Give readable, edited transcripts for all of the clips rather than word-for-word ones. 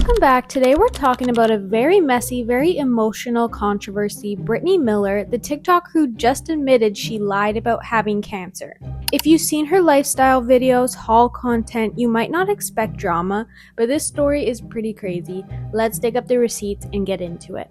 Welcome back. Today we're talking about a very messy, very emotional controversy. Brittany Miller, the TikToker who just admitted she lied about having cancer. If you've seen her lifestyle videos, haul content, you might not expect drama, but this story is pretty crazy. Let's dig up the receipts and get into it.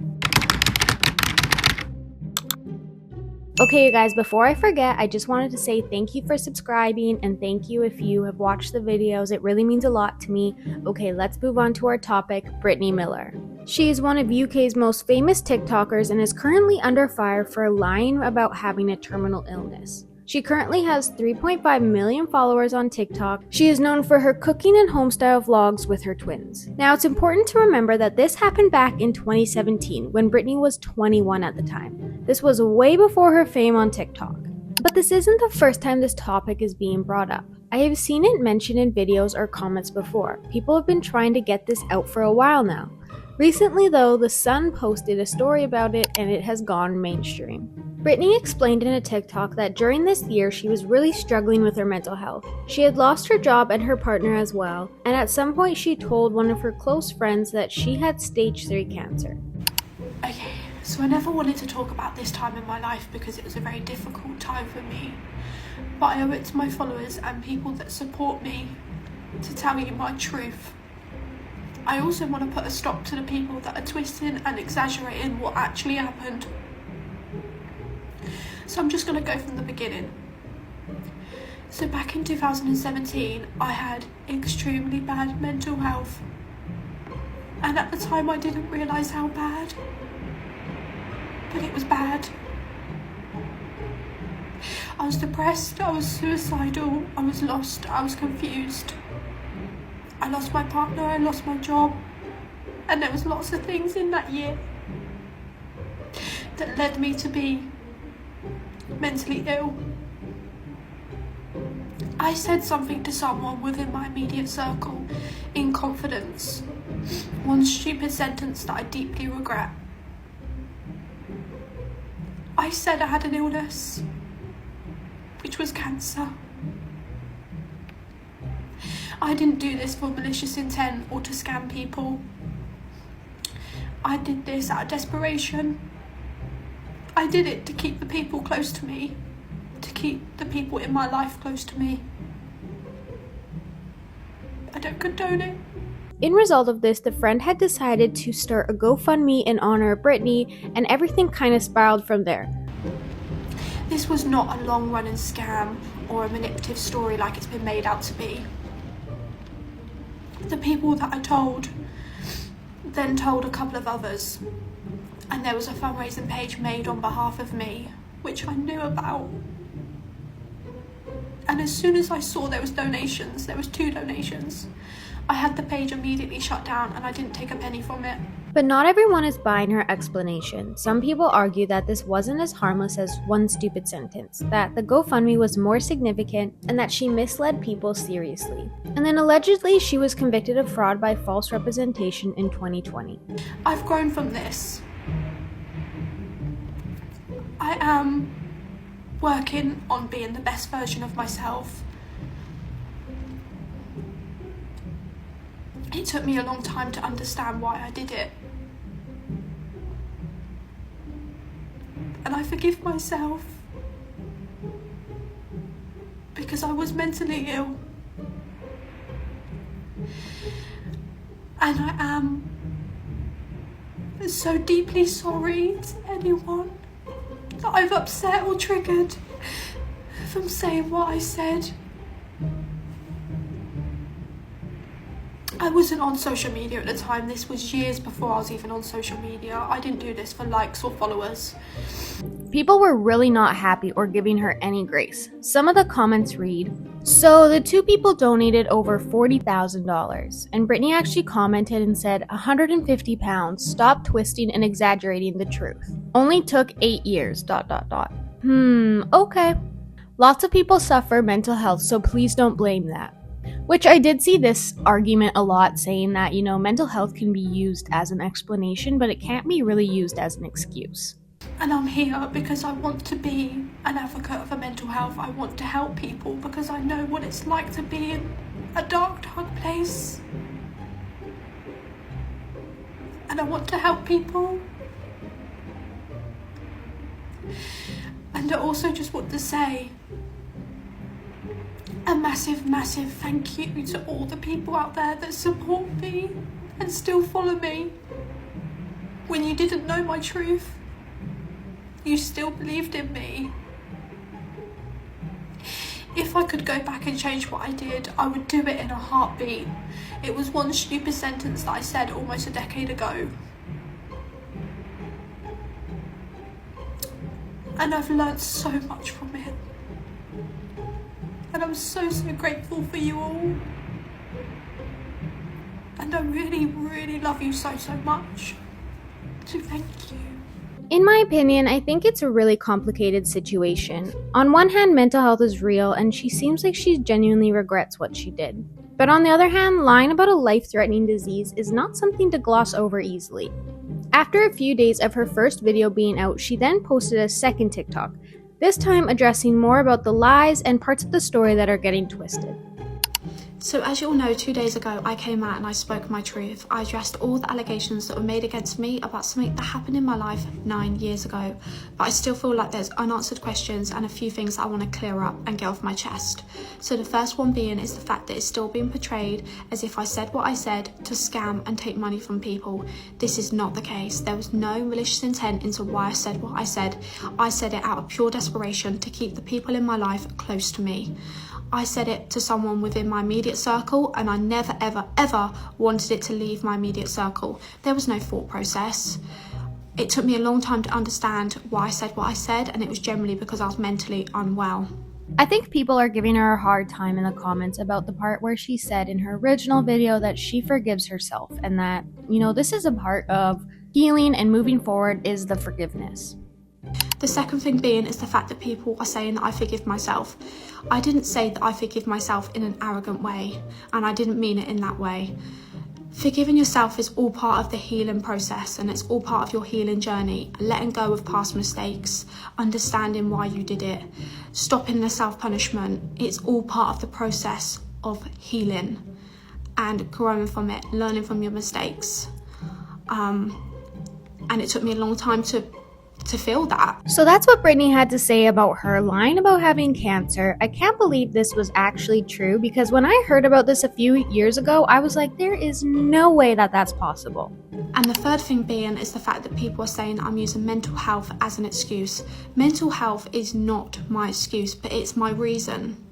Okay, you guys, before I forget, I just wanted to say thank you for subscribing and thank you if you have watched the videos. It really means a lot to me. Okay, let's move on to our topic, Brittany Miller. She is one of UK's most famous TikTokers and is currently under fire for lying about having a terminal illness. She currently has 3.5 million followers on TikTok. She is known for her cooking and homestyle vlogs with her twins. Now, it's important to remember that this happened back in 2017 when Brittany was 21 at the time. This was way before her fame on TikTok. But this isn't the first time this topic is being brought up. I have seen it mentioned in videos or comments before. People have been trying to get this out for a while now. Recently though, The Sun posted a story about it and it has gone mainstream. Brittany explained in a TikTok that during this year she was really struggling with her mental health. She had lost her job and her partner as well, and at some point she told one of her close friends that she had stage 3 cancer. Okay, so I never wanted to talk about this time in my life because it was a very difficult time for me, but I owe it to my followers and people that support me to tell you my truth. I also want to put a stop to the people that are twisting and exaggerating what actually happened. So I'm just going to go from the beginning. So back in 2017, I had extremely bad mental health. And at the time I didn't realise how bad. But it was bad. I was depressed, I was suicidal, I was lost, I was confused. I lost my partner, I lost my job. And there was lots of things in that year that led me to be mentally ill. I said something to someone within my immediate circle in confidence. One stupid sentence that I deeply regret. I said I had an illness, which was cancer. I didn't do this for malicious intent or to scam people. I did this out of desperation. I did it to keep the people close to me, to keep the people in my life close to me. I don't condone it. In result of this, the friend had decided to start a GoFundMe in honor of Brittany, and everything kind of spiraled from there. This was not a long-running scam or a manipulative story like it's been made out to be. The people that I told then told a couple of others, and there was a fundraising page made on behalf of me, which I knew about. And as soon as I saw there was donations, there was 2 donations, I had the page immediately shut down and I didn't take a penny from it. But not everyone is buying her explanation. Some people argue that this wasn't as harmless as one stupid sentence, that the GoFundMe was more significant, and that she misled people seriously. And then allegedly she was convicted of fraud by false representation in 2020. I've grown from this. I am working on being the best version of myself. It took me a long time to understand why I did it. And I forgive myself because I was mentally ill. And I am so deeply sorry to anyone that I've upset or triggered from saying what I said. I wasn't on social media at the time. This was years before I was even on social media. I didn't do this for likes or followers. People were really not happy or giving her any grace. Some of the comments read, "So the 2 people donated over $40,000, and Brittany actually commented and said, 150 pounds, stop twisting and exaggerating the truth. Only took 8 years, ... Okay. Lots of people suffer mental health, so please don't blame that." Which I did see this argument a lot, saying that, mental health can be used as an explanation, but it can't be really used as an excuse. And I'm here because I want to be an advocate for mental health. I want to help people because I know what it's like to be in a dark place. and I want to help people. And I also just want to say a massive, massive thank you to all the people out there that support me and still follow me. When you didn't know my truth, you still believed in me. If I could go back and change what I did, I would do it in a heartbeat. It was one stupid sentence that I said almost a decade ago. And I've learned so much from it. And I'm so, so grateful for you all. And I really, really love you so, so much. So thank you. In my opinion, I think it's a really complicated situation. On one hand, mental health is real, and she seems like she genuinely regrets what she did. But on the other hand, lying about a life-threatening disease is not something to gloss over easily. After a few days of her first video being out, she then posted a second TikTok, this time addressing more about the lies and parts of the story that are getting twisted. So as you all know, 2 days ago, I came out and I spoke my truth. I addressed all the allegations that were made against me about something that happened in my life 9 years ago. But I still feel like there's unanswered questions and a few things I want to clear up and get off my chest. So the first one being is the fact that it's still being portrayed as if I said what I said to scam and take money from people. This is not the case. There was no malicious intent into why I said what I said. I said it out of pure desperation to keep the people in my life close to me. I said it to someone within my immediate circle, and I never, ever, ever wanted it to leave my immediate circle. There was no thought process. It took me a long time to understand why I said what I said, and it was generally because I was mentally unwell. I think people are giving her a hard time in the comments about the part where she said in her original video that she forgives herself, and that, this is a part of healing and moving forward is the forgiveness. The second thing being is the fact that people are saying that I forgive myself. I didn't say that I forgive myself in an arrogant way, and I didn't mean it in that way. Forgiving yourself is all part of the healing process, and it's all part of your healing journey. Letting go of past mistakes, understanding why you did it, stopping the self-punishment. It's all part of the process of healing and growing from it, learning from your mistakes. And it took me a long time to feel that. So that's what Britney had to say about her lying about having cancer. I can't believe this was actually true, because when I heard about this a few years ago, I was like, there is no way that that's possible. And the third thing being is the fact that people are saying I'm using mental health as an excuse. Mental health is not my excuse, but it's my reason.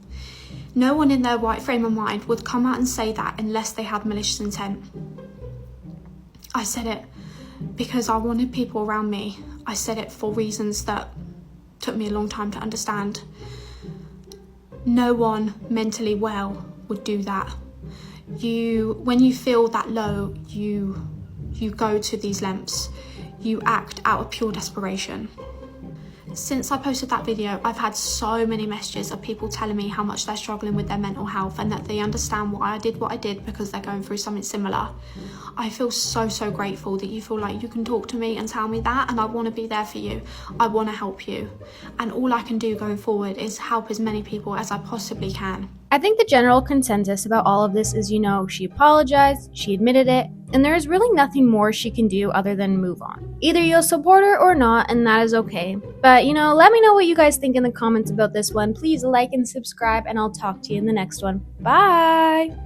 No one in their right frame of mind would come out and say that unless they had malicious intent. I said it because I wanted people around me. I said it for reasons that took me a long time to understand. No one mentally well would do that. When you feel that low, you go to these lengths. You act out of pure desperation. Since I posted that video, I've had so many messages of people telling me how much they're struggling with their mental health and that they understand why I did what I did because they're going through something similar. I feel so, so grateful that you feel like you can talk to me and tell me that, and I want to be there for you. I want to help you. And all I can do going forward is help as many people as I possibly can. I think the general consensus about all of this is, she apologized, she admitted it, and there is really nothing more she can do other than move on. Either you'll support her or not, and that is okay. But, let me know what you guys think in the comments about this one. Please like and subscribe, and I'll talk to you in the next one. Bye!